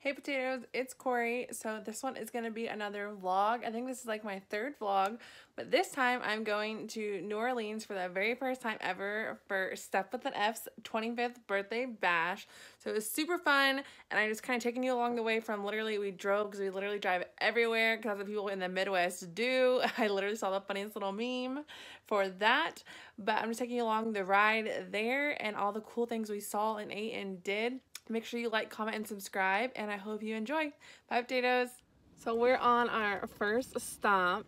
Hey potatoes, it's Kori. So this one is going to be another vlog. I think this is like my third vlog, but this time I'm going to New Orleans for the very first time ever for Stef with an F's 25th birthday bash. So it was super fun, and I'm just kind of taking you along the way from literally, we drove because we literally drive everywhere because that's what people in the Midwest do. I literally saw the funniest little meme for that, but I'm just taking you along the ride there and all the cool things we saw and ate and did. Make sure you like, comment, and subscribe, and I hope you enjoy. Bye, potatoes. So we're on our first stop.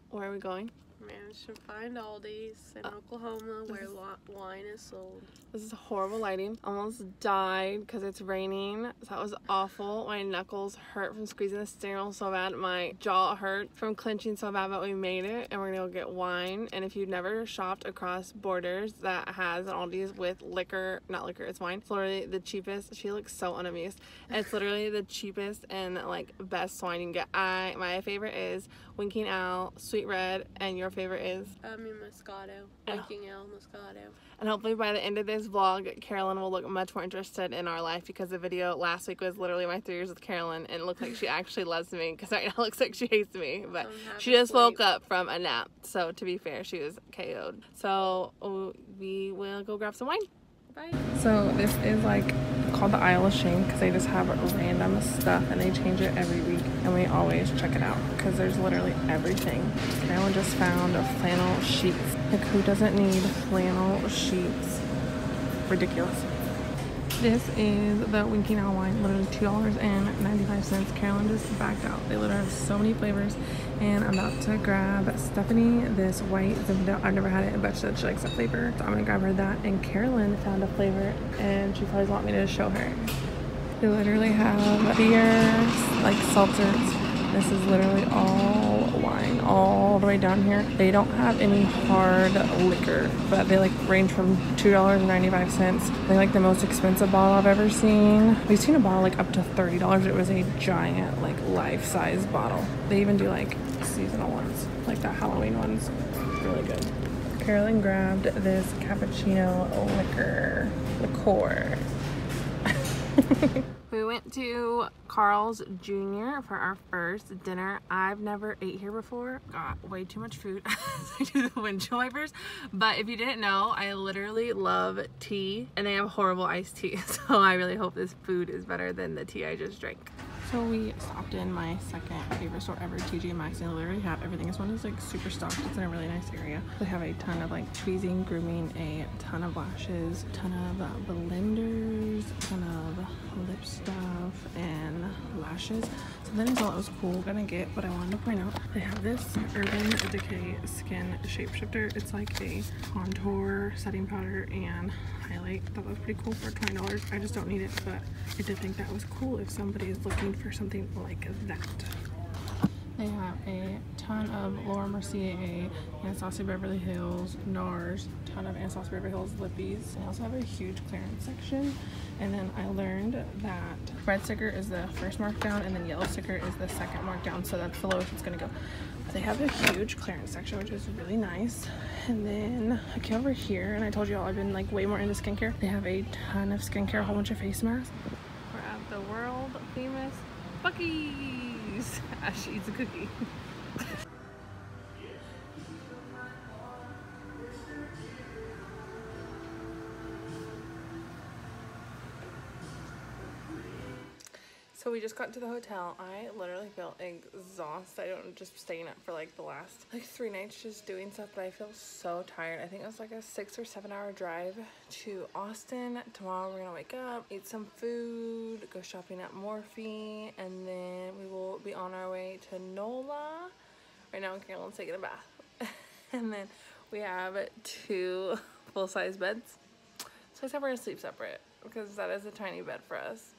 Where are we going? Managed to find Aldi's in Oklahoma where wine is sold. This is horrible lighting. Almost died because it's raining. So that was awful. My knuckles hurt from squeezing the steering wheel so bad. My jaw hurt from clenching so bad, but we made it. And we're gonna go get wine. And if you've never shopped across borders that has an Aldi's with liquor, not liquor, it's wine. It's literally the cheapest. She looks so unamused. And it's literally the cheapest and like best wine you can get. My favorite is Winking Owl, Sweet Red, and your favorite is? Moscato. Winking Owl, Moscato. And hopefully by the end of this vlog, Carolyn will look much more interested in our life, because the video last week was literally my 3 years with Carolyn, and it looked like she actually loves me, because right now it looks like she hates me, but she just woke up from a nap, so to be fair, she was KO'd. So we will go grab some wine. Bye. So this is like called the Isle of Shame because they just have random stuff and they change it every week, and we always check it out because there's literally everything. Carolyn just found flannel sheets. Like, who doesn't need flannel sheets? Ridiculous. This is the Winking Owl wine, literally $2.95. Carolyn just backed out. They literally have so many flavors, and I'm about to grab Stephanie this white Zinfandel. I've never had it, but she said she likes that flavor, so I'm gonna grab her that. And Carolyn found a flavor, and she probably wants me to show her. They literally have beer, like seltzers. This is literally all wine, all the way down here. They don't have any hard liquor, but they like range from $2.95. They like the most expensive bottle I've ever seen. We've seen a bottle like up to $30. It was a giant, like life-size bottle. They even do like seasonal ones, like the Halloween ones. Really good. Carolyn grabbed this cappuccino liqueur. We went to Carl's Jr. for our first dinner. I've never ate here before. Got way too much food. I do the windshield wipers. But if you didn't know, I literally love tea, and they have horrible iced tea. So I really hope this food is better than the tea I just drank. So we stopped in my second favorite store ever, TJ Maxx, and they literally have everything. This one is like super stocked. It's in a really nice area. They have a ton of like tweezing, grooming, a ton of lashes, a ton of blenders, a ton of lip stuff, and lashes. So then I thought it was cool gonna get, but I wanted to point out they have this Urban Decay Skin Shapeshifter. It's like a contour setting powder and highlight. I thought that was pretty cool for $20. I just don't need it, but I did think that was cool if somebody is looking for something like that. They have a ton of Laura Mercier, Anastasia Beverly Hills, NARS, ton of Anastasia Beverly Hills lippies. They also have a huge clearance section. And then I learned that red sticker is the first markdown, and then yellow sticker is the second markdown, so that's the lowest it's gonna go. But they have a huge clearance section, which is really nice. And then I came over here, and I told you all I've been like way more into skincare. They have a ton of skincare, a whole bunch of face masks. We're at the world famous Buc-ee's. Ash eats a cookie. So we just got to the hotel. I literally feel exhausted. I don't just staying up for like the last like 3 nights just doing stuff, but I feel so tired. I think it was like a 6 or 7 hour drive to Austin. Tomorrow we're gonna wake up, eat some food, go shopping at Morphe, and then we will be on our way to NOLA. Right now Carolyn's taking a bath. And then we have 2 full-size beds. So I said we're gonna sleep separate because that is a tiny bed for us.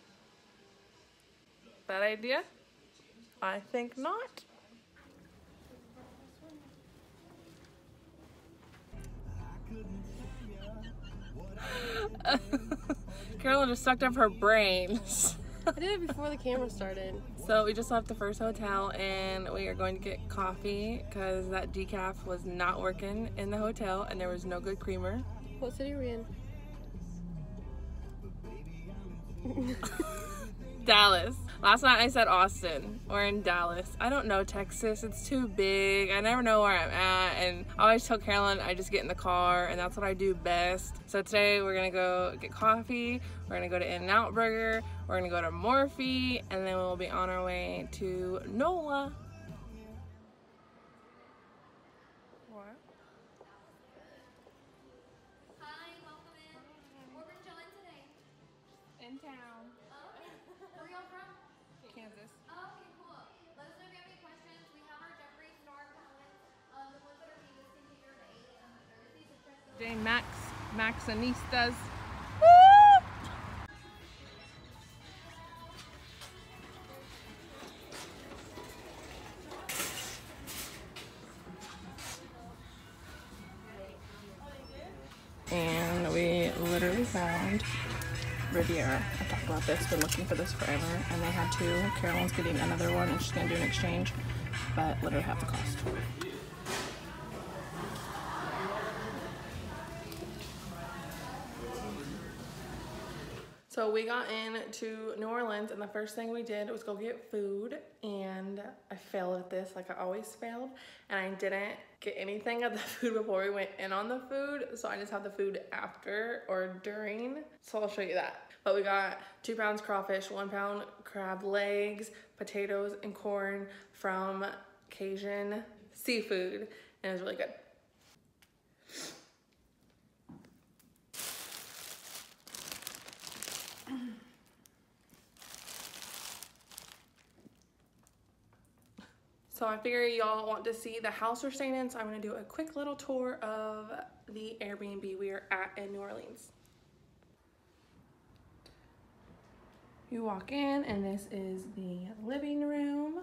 Bad idea? I think not. Carolyn just sucked up her brains. I did it before the camera started. So we just left the first hotel, and we are going to get coffee because that decaf was not working in the hotel and there was no good creamer. What city are we in? Dallas. Last night I said Austin. We're in Dallas. I don't know Texas. It's too big. I never know where I'm at. And I always tell Carolyn I just get in the car and that's what I do best. So today we're gonna go get coffee. We're gonna go to In-N-Out Burger. We're gonna go to Morphe. And then we'll be on our way to NOLA. What? Hi, welcome in. Where we're chilling today? In town. Oh, okay. Where y'all from? Kansas. Oh, okay, cool. Let us know if you have any questions. We have our Jeffree Star palettes. The ones that are being discontinued are 8 on Thursday, so check those. J Maxanistas. And we literally found Riviera. I've talked about this, been looking for this forever, and they had two. Carolyn's getting another one and she's gonna do an exchange, but literally half the cost. So we got into New Orleans and the first thing we did was go get food, and I failed at this like I always failed, and I didn't get anything of the food before we went in on the food, so I just had the food after or during, so I'll show you that. But we got 2 pounds crawfish, 1 pound crab legs, potatoes and corn from Cajun Seafood, and it was really good. So I figure y'all want to see the house we're staying in, so I'm gonna do a quick little tour of the Airbnb we are at in New Orleans. You walk in and this is the living room.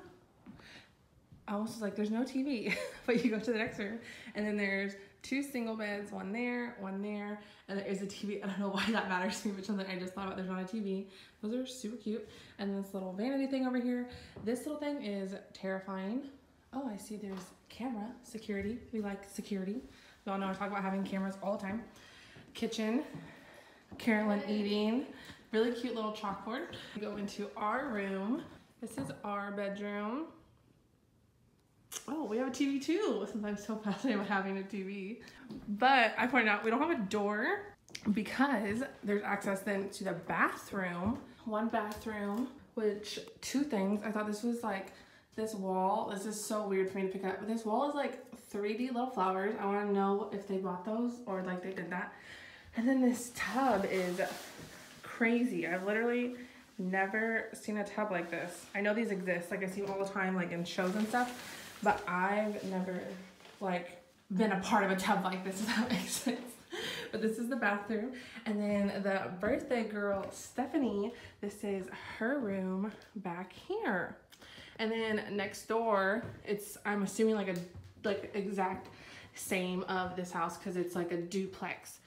I almost was like, there's no TV, but you go to the next room and then there's 2 single beds, one there, and there is a TV. I don't know why that matters to me, but something I just thought about, there's not a TV. Those are super cute. And this little vanity thing over here. This little thing is terrifying. Oh, I see there's camera, security. We like security. We all know I talk about having cameras all the time. Kitchen, Carolyn eating. Really cute little chalkboard. We go into our room. This is our bedroom. Oh, we have a TV too, since I'm so fascinated with having a TV. But I pointed out we don't have a door because there's access then to the bathroom. 1 bathroom, which 2 things. I thought this was like this wall. This is so weird for me to pick up, but this wall is like 3D little flowers. I want to know if they bought those or like they did that. And then this tub is crazy. I've literally never seen a tub like this. I know these exist, like I see them all the time, like in shows and stuff, but I've never like been a part of a tub like this, if that makes sense. But this is the bathroom. And then the birthday girl, Stephanie, this is her room back here. And then next door, it's, I'm assuming like exact same of this house because it's like a duplex.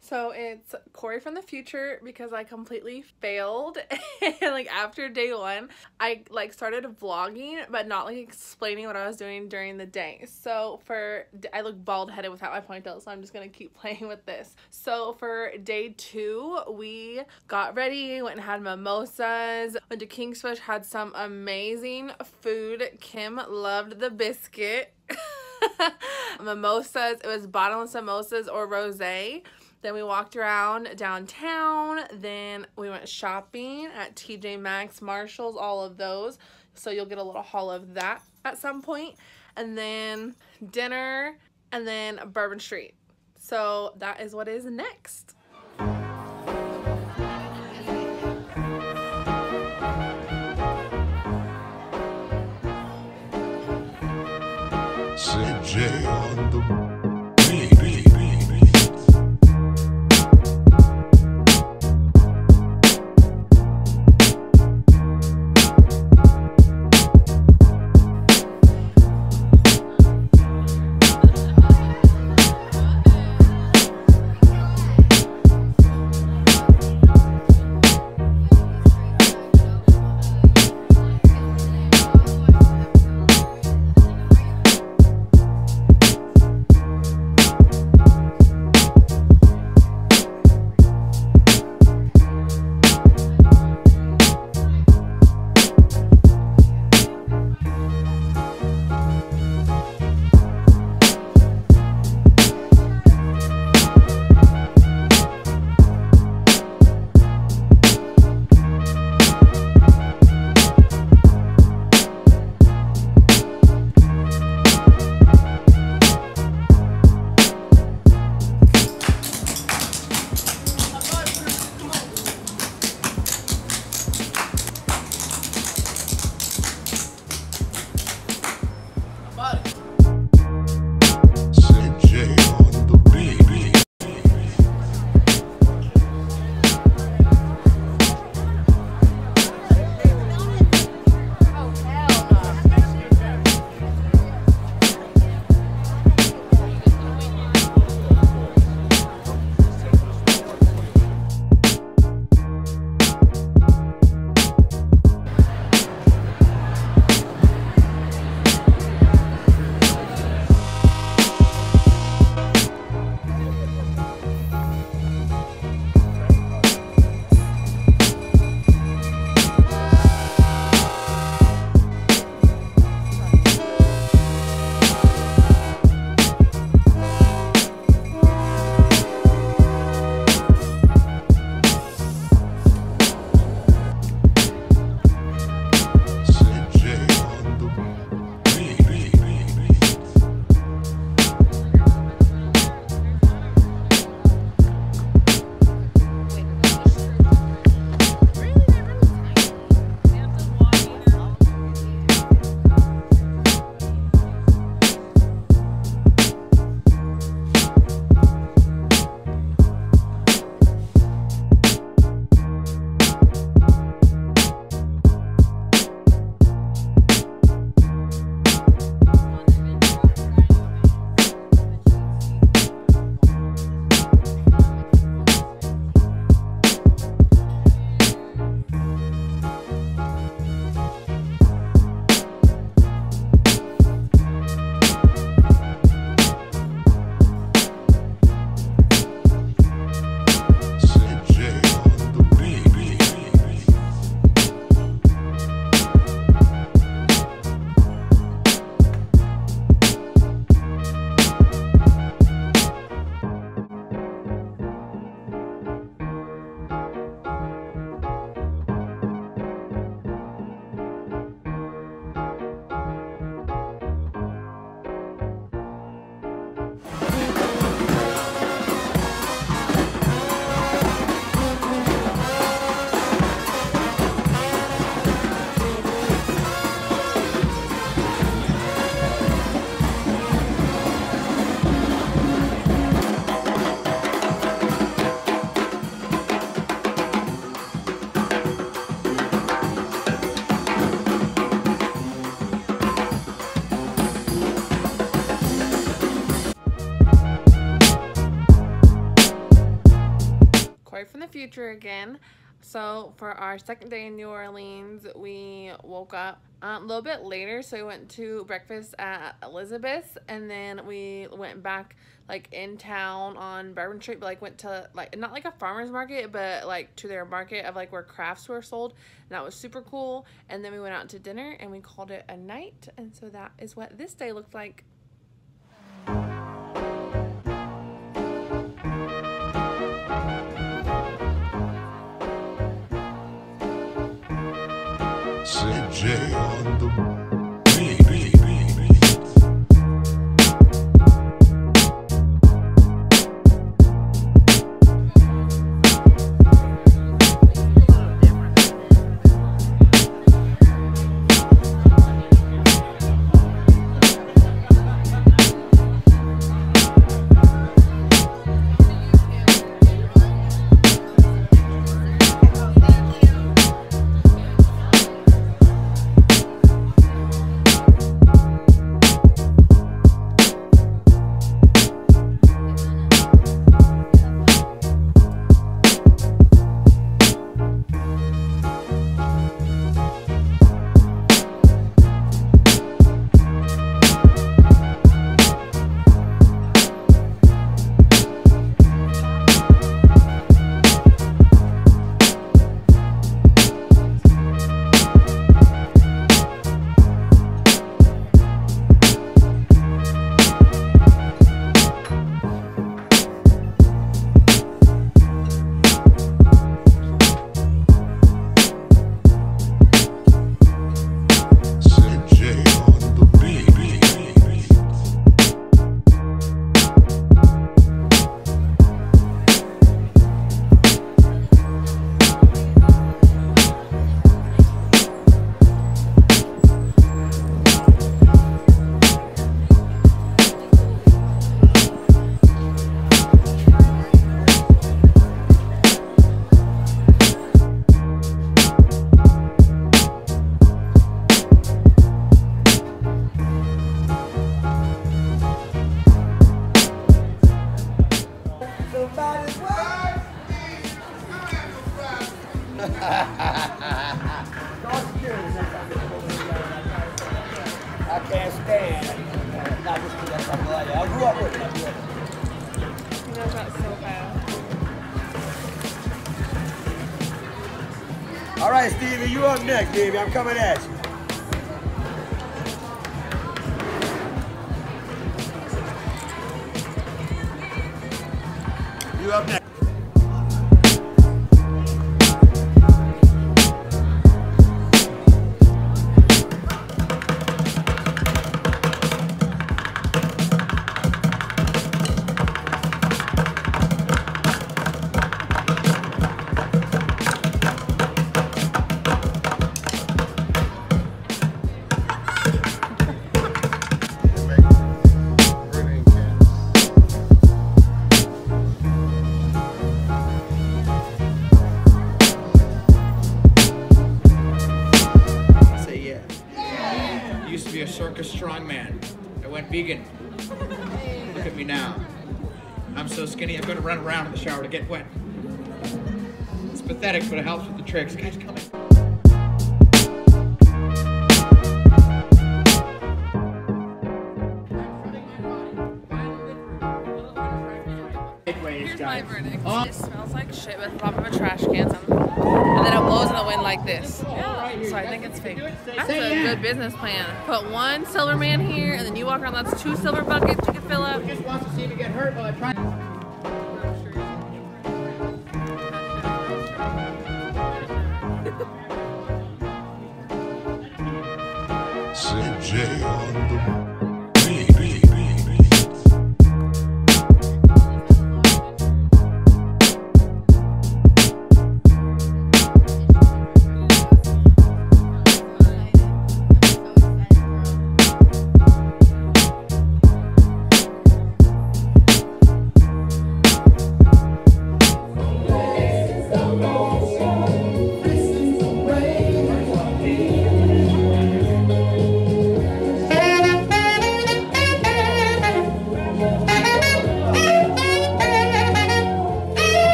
So it's Kori from the future because I completely failed. And like after day 1, I like started vlogging, but not like explaining what I was doing during the day. So I look bald headed without my ponytail, so I'm just gonna keep playing with this. So for day 2, we got ready, went and had mimosas, went to King's Fish, had some amazing food. Kim loved the biscuit. Mimosas, it was bottomless mimosas or rosé. Then we walked around downtown. Then we went shopping at TJ Maxx, Marshalls, all of those. So you'll get a little haul of that at some point. And then dinner, and then Bourbon Street. So that is what is next. CJ on the the future again. So for our second day in New Orleans, we woke up a little bit later, so we went to breakfast at Elizabeth's, and then we went back like in town on Bourbon Street, but like went to like not like a farmer's market, but like to their market of like where crafts were sold, and that was super cool. And then we went out to dinner and we called it a night, and so that is what this day looked like. CJ on the I can't stand. Not just because that's my I grew up with it. You know that's so bad. All right, Stevie, you up next, Stevie. I'm coming at you. You up next. A circus strongman. I went vegan. Look at me now. I'm so skinny, I'm gonna run around in the shower to get wet. It's pathetic, but it helps with the tricks. Guys, come in. Here's my verdict. It smells like shit with the bottom of a trash can, and then it blows in the wind like this. So I think it's fake. That's a good business plan. Put one silver man here, and then you walk around. That's 2 silver buckets you can fill up. Who just wants to see me get hurt while I try? CJ on the